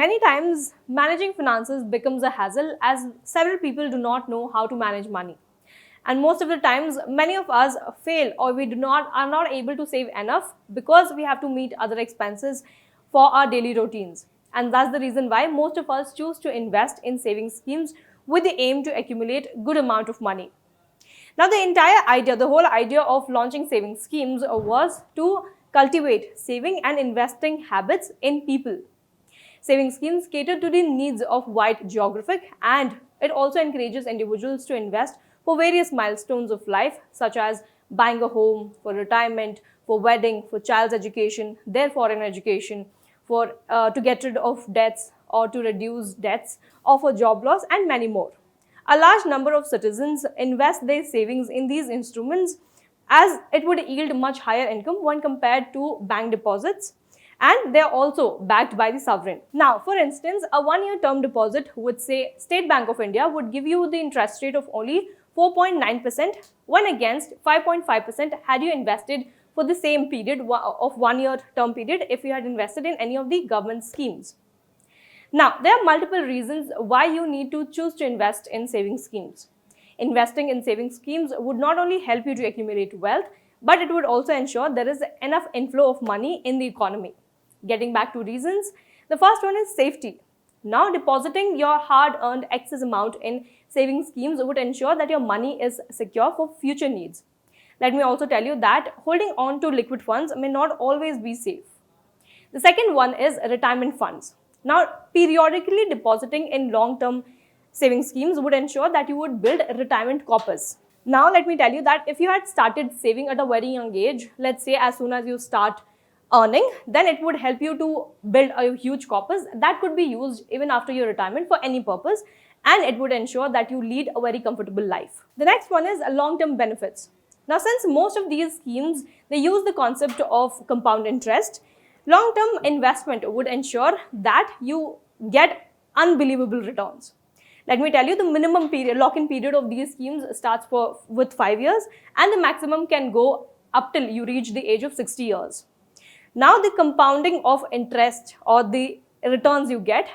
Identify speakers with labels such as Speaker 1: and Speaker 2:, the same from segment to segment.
Speaker 1: Many times, managing finances becomes a hassle as several people do not know how to manage money. And most of the times, many of us fail or we are not able to save enough because we have to meet other expenses for our daily routines. And that's the reason why most of us choose to invest in saving schemes with the aim to accumulate good amount of money. Now, the whole idea of launching saving schemes was to cultivate saving and investing habits in people. Saving schemes cater to the needs of wide geographic, and it also encourages individuals to invest for various milestones of life such as buying a home, for retirement, for wedding, for child's education, their foreign education, for to get rid of debts or to reduce debts or for job loss and many more. A large number of citizens invest their savings in these instruments as it would yield much higher income when compared to bank deposits, and they are also backed by the sovereign. Now, for instance, a one-year term deposit with, say, State Bank of India would give you the interest rate of only 4.9% when against 5.5% had you invested for the same period of 1 year term period if you had invested in any of the government schemes. Now, there are multiple reasons why you need to choose to invest in saving schemes. Investing in saving schemes would not only help you to accumulate wealth, but it would also ensure there is enough inflow of money in the economy. Getting back to reasons, the first one is safety. Now, depositing your hard-earned excess amount in saving schemes would ensure that your money is secure for future needs. Let me also tell you that holding on to liquid funds may not always be safe. The second one is retirement funds. Now, periodically depositing in long-term saving schemes would ensure that you would build a retirement corpus. Now, let me tell you that if you had started saving at a very young age, let's say as soon as you start earning, then it would help you to build a huge corpus that could be used even after your retirement for any purpose, and it would ensure that you lead a very comfortable life. The next one is long-term benefits. Now, since most of these schemes, they use the concept of compound interest, long-term investment would ensure that you get unbelievable returns. Let me tell you, the minimum period, lock-in period of these schemes starts with 5 years, and the maximum can go up till you reach the age of 60 years. Now, the compounding of interest or the returns you get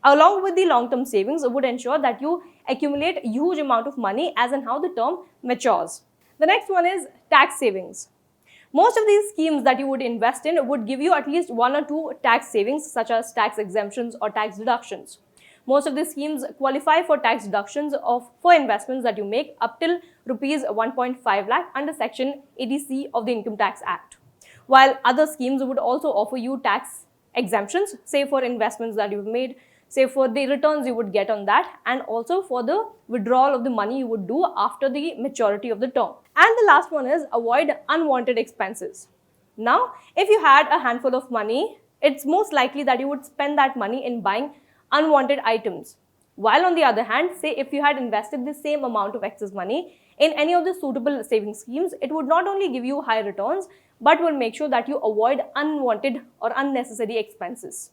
Speaker 1: along with the long-term savings would ensure that you accumulate a huge amount of money as and how the term matures. The next one is tax savings. Most of these schemes that you would invest in would give you at least 1 or 2 tax savings such as tax exemptions or tax deductions. Most of these schemes qualify for tax deductions for investments that you make up till rupees 1.5 lakh under Section 80C of the Income Tax Act. While other schemes would also offer you tax exemptions, say for investments that you've made, say for the returns you would get on that, and also for the withdrawal of the money you would do after the maturity of the term. And the last one is avoid unwanted expenses. Now, if you had a handful of money, it's most likely that you would spend that money in buying unwanted items. While on the other hand, say if you had invested the same amount of excess money in any of the suitable saving schemes, it would not only give you high returns, but will make sure that you avoid unwanted or unnecessary expenses.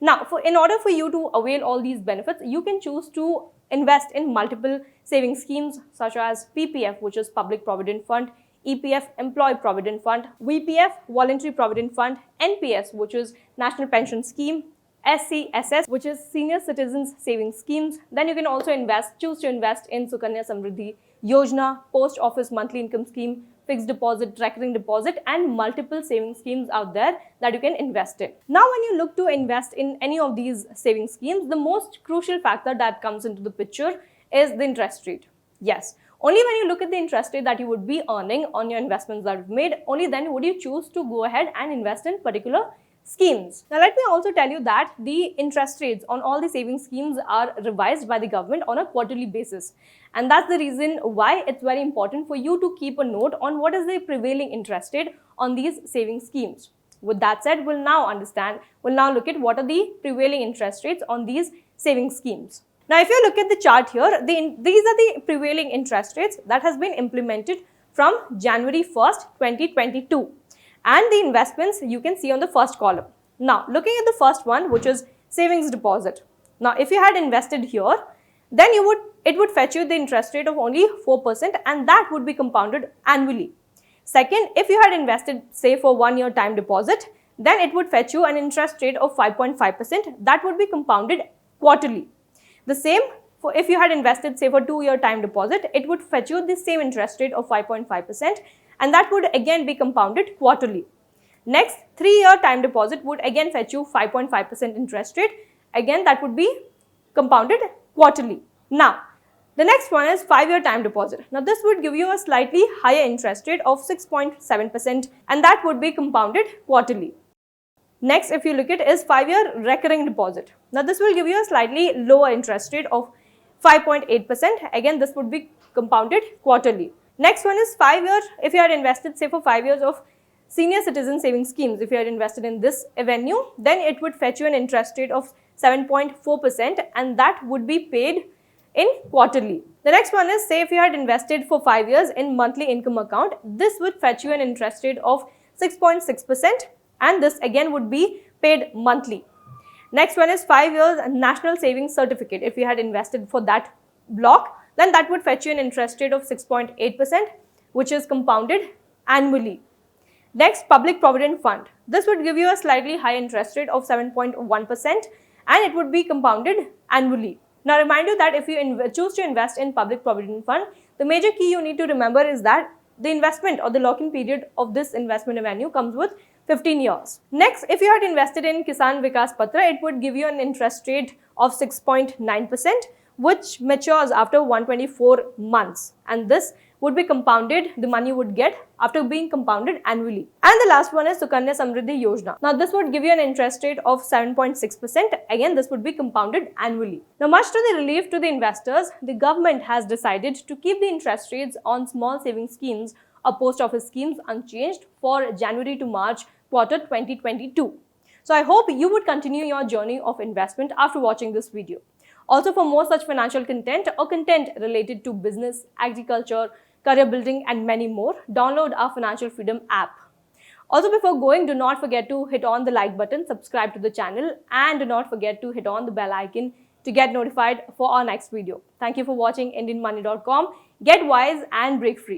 Speaker 1: Now, in order for you to avail all these benefits, you can choose to invest in multiple saving schemes such as PPF, which is Public Provident Fund, EPF, Employee Provident Fund, VPF, Voluntary Provident Fund, NPS, which is National Pension Scheme, SCSS, which is Senior Citizens Savings Schemes. Then you can also choose to invest in Sukanya Samriddhi Yojana, Post Office Monthly Income Scheme, fixed deposit, recurring deposit, and multiple saving schemes out there that you can invest in. Now, when you look to invest in any of these saving schemes, the most crucial factor that comes into the picture is the interest rate. Yes, only when you look at the interest rate that you would be earning on your investments that you've made, only then would you choose to go ahead and invest in particular schemes. Now, let me also tell you that the interest rates on all the saving schemes are revised by the government on a quarterly basis. And that's the reason why it's very important for you to keep a note on what is the prevailing interest rate on these saving schemes. With that said, we'll now look at what are the prevailing interest rates on these saving schemes. Now, if you look at the chart here, these are the prevailing interest rates that has been implemented from January 1st, 2022. And the investments you can see on the first column. Now, looking at the first one, which is savings deposit. Now, if you had invested here, then it would fetch you the interest rate of only 4%, and that would be compounded annually. Second, if you had invested, say, for 1 year time deposit, then it would fetch you an interest rate of 5.5% that would be compounded quarterly. The same for if you had invested say for 2-year time deposit, it would fetch you the same interest rate of 5.5% and that would again be compounded quarterly. Next, 3-year time deposit would again fetch you 5.5% interest rate. Again, that would be compounded quarterly. Now, the next one is 5-year time deposit. Now, this would give you a slightly higher interest rate of 6.7% and that would be compounded quarterly. Next, if you look at is 5-year recurring deposit. Now, this will give you a slightly lower interest rate of 5.8%. Again, this would be compounded quarterly. Next one is 5-year, if you had invested say for 5 years of senior citizen savings schemes, if you had invested in this avenue, then it would fetch you an interest rate of 7.4% and that would be paid in quarterly. The next one is say if you had invested for 5 years in monthly income account, this would fetch you an interest rate of 6.6% and this again would be paid monthly. Next one is 5 years national savings certificate. If you had invested for that block, then that would fetch you an interest rate of 6.8% which is compounded annually. Next, public provident fund. This would give you a slightly high interest rate of 7.1% and it would be compounded annually. Now, remind you that if you choose to invest in public provident fund, the major key you need to remember is that the investment or the lock-in period of this investment avenue comes with 15 years. Next, if you had invested in Kisan Vikas Patra, it would give you an interest rate of 6.9%, which matures after 124 months. And this would be compounded, the money would get after being compounded annually. And the last one is Sukanya Samriddhi Yojana. Now, this would give you an interest rate of 7.6%. Again, this would be compounded annually. Now, much to the relief to the investors, the government has decided to keep the interest rates on small saving schemes or post office schemes unchanged for January to March quarter 2022. So, I hope you would continue your journey of investment after watching this video. Also, for more such financial content or content related to business, agriculture, career building and many more, download our Financial Freedom app. Also, before going, do not forget to hit on the like button, subscribe to the channel and do not forget to hit on the bell icon to get notified for our next video. Thank you for watching IndianMoney.com. Get wise and break free.